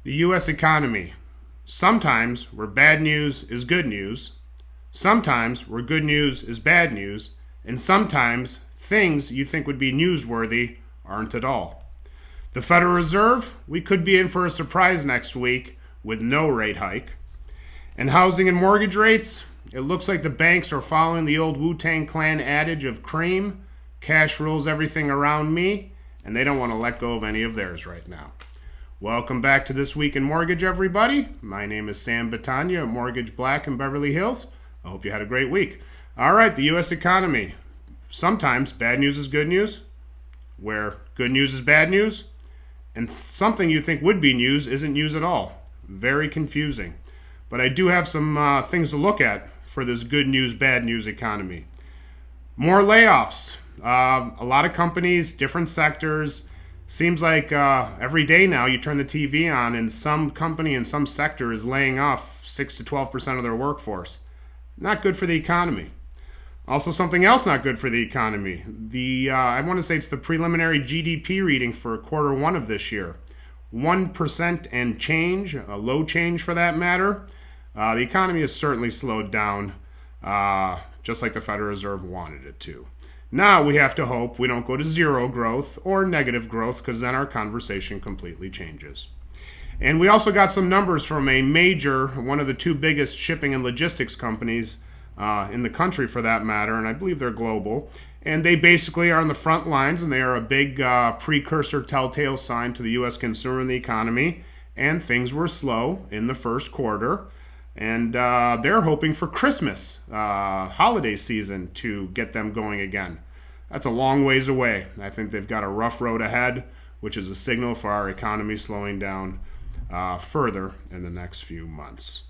The U.S. economy. Sometimes where bad news is good news, sometimes where good news is bad news, and sometimes things you think would be newsworthy aren't at all. The Federal Reserve, we could be in for a surprise next week with no rate hike. And housing and mortgage rates, it looks like the banks are following the old Wu-Tang Clan adage of cream, cash rules everything around me, and they don't want to let go of any of theirs right now. Welcome back to This Week in Mortgage, everybody. My name is Sam Battaglia at Mortgage Black in Beverly Hills. I hope you had a great week. All right, the U.S. economy. Sometimes bad news is good news, where good news is bad news, and something you think would be news isn't news at all. Very confusing. But I do have some things to look at for this good news, bad news economy. More layoffs. A lot of companies, different sectors. Seems like every day now you turn the TV on and some company in some sector is laying off 6 to 12% of their workforce. Not good for the economy. Also, something else not good for the economy. I want to say it's the preliminary GDP reading for quarter one of this year. 1% and change, a low change for that matter. The economy has certainly slowed down, just like the Federal Reserve wanted it to. Now we have to hope we don't go to zero growth or negative growth, because then our conversation completely changes. And we also got some numbers from a major, one of the two biggest shipping and logistics companies in the country for that matter, and I believe they're global. And they basically are on the front lines, and they are a big precursor telltale sign to the U.S. consumer and the economy. And things were slow in the first quarter. And they're hoping for Christmas holiday season to get them going again. That's a long ways away. I think they've got a rough road ahead, which is a signal for our economy slowing down further in the next few months.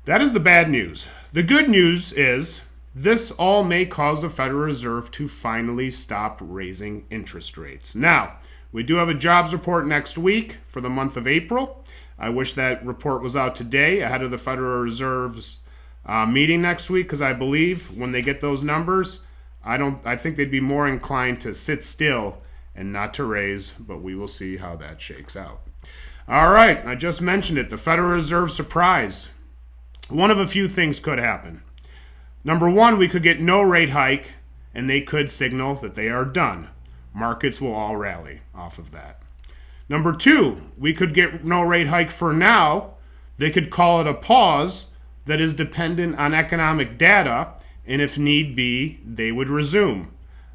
That is the bad news. The good news is this all may cause the Federal Reserve to finally stop raising interest rates. Now, we do have a jobs report next week for the month of April. I wish that report was out today ahead of the Federal Reserve's meeting next week, because I believe when they get those numbers, I think they'd be more inclined to sit still and not to raise, but we will see how that shakes out. All right, I just mentioned it, the Federal Reserve surprise. One of a few things could happen. Number one, we could get no rate hike, and they could signal that they are done. Markets will all rally off of that. Number two, we could get no rate hike for now. They could call it a pause that is dependent on economic data, and if need be, they would resume.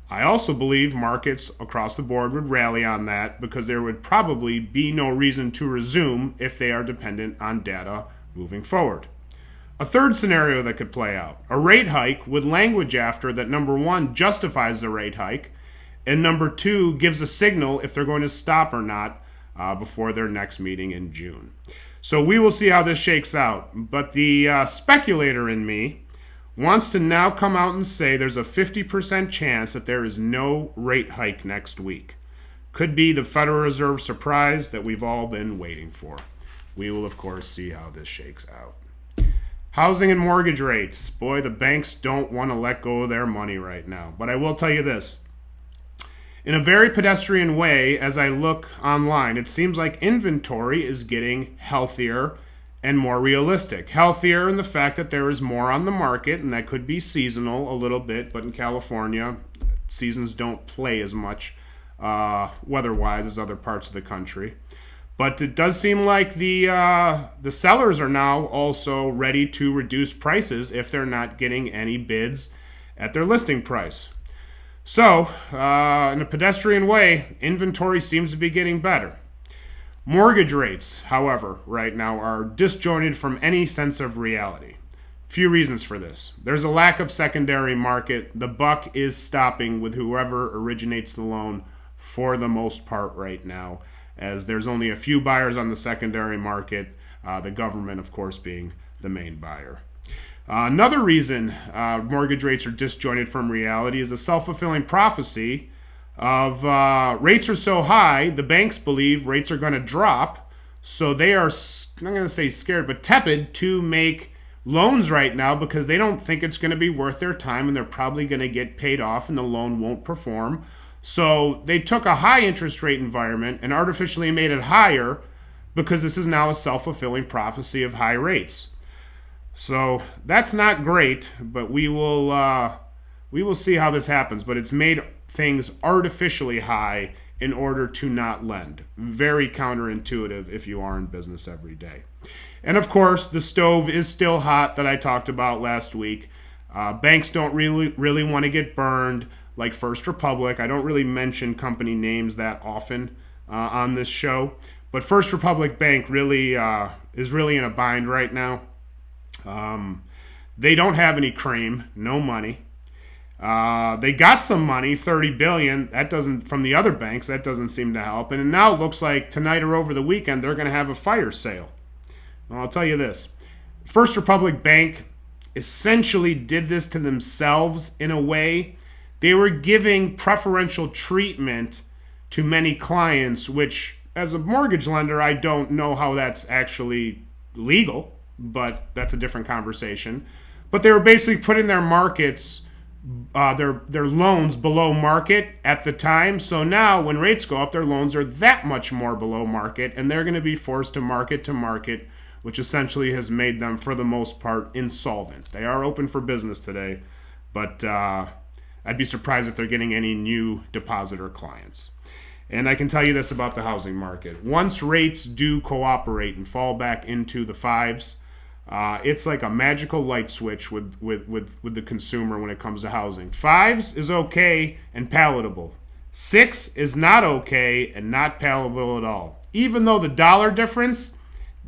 I also believe markets across the board would rally on that, because there would probably be no reason to resume if they are dependent on data moving forward. A third scenario that could play out, a rate hike with language after that, number one, justifies the rate hike, and number two, gives a signal if they're going to stop or not before their next meeting in June. So we will see how this shakes out. But the speculator in me wants to now come out and say there's a 50% chance that there is no rate hike next week. Could be the Federal Reserve surprise that we've all been waiting for. We will, of course, see how this shakes out. Housing and mortgage rates. Boy, the banks don't want to let go of their money right now. But I will tell you this. In a very pedestrian way, as I look online, it seems like inventory is getting healthier and more realistic. Healthier in the fact that there is more on the market, and that could be seasonal a little bit, but in California, seasons don't play as much weather-wise as other parts of the country. But it does seem like the sellers are now also ready to reduce prices if they're not getting any bids at their listing price. So, in a pedestrian way, inventory seems to be getting better. Mortgage rates, however, right now are disjointed from any sense of reality. Few reasons for this. There's a lack of secondary market. The buck is stopping with whoever originates the loan for the most part right now, as there's only a few buyers on the secondary market, the government, of course, being the main buyer. Another reason mortgage rates are disjointed from reality is a self-fulfilling prophecy of rates are so high, the banks believe rates are going to drop, so they are, I'm not going to say scared, but tepid to make loans right now, because they don't think it's going to be worth their time, and they're probably going to get paid off and the loan won't perform. So they took a high interest rate environment and artificially made it higher because this is now a self-fulfilling prophecy of high rates. So that's not great, but we will see how this happens. But it's made things artificially high in order to not lend. Very counterintuitive if you are in business every day. And of course, the stove is still hot that I talked about last week. Banks don't really want to get burned like First Republic. I don't really mention company names that often on this show. But First Republic Bank really is really in a bind right now. They don't have any cream, no money. They got some money, $30 billion. That doesn't, from the other banks, that doesn't seem to help. And now it looks like tonight or over the weekend they're going to have a fire sale. Well, I'll tell you this: First Republic Bank essentially did this to themselves in a way. They were giving preferential treatment to many clients, which, as a mortgage lender, I don't know how that's actually legal. But that's a different conversation. But they were basically putting their markets, their loans below market at the time. So now when rates go up, their loans are that much more below market, and they're going to be forced to market, which essentially has made them, for the most part, insolvent. They are open for business today, but I'd be surprised if they're getting any new depositor clients. And I can tell you this about the housing market. Once rates do cooperate and fall back into the fives, it's like a magical light switch with the consumer when it comes to housing. Fives is okay and palatable. 6 is not okay and not palatable at all. Even though the dollar difference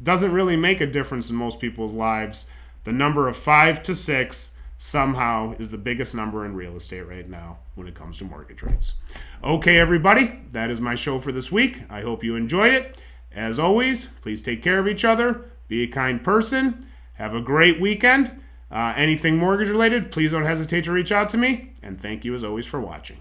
doesn't really make a difference in most people's lives, the number of 5 to 6 somehow is the biggest number in real estate right now when it comes to mortgage rates. Okay, everybody, that is my show for this week. I hope you enjoyed it. As always, please take care of each other. Be a kind person. Have a great weekend. Anything mortgage related, please don't hesitate to reach out to me. And thank you as always for watching.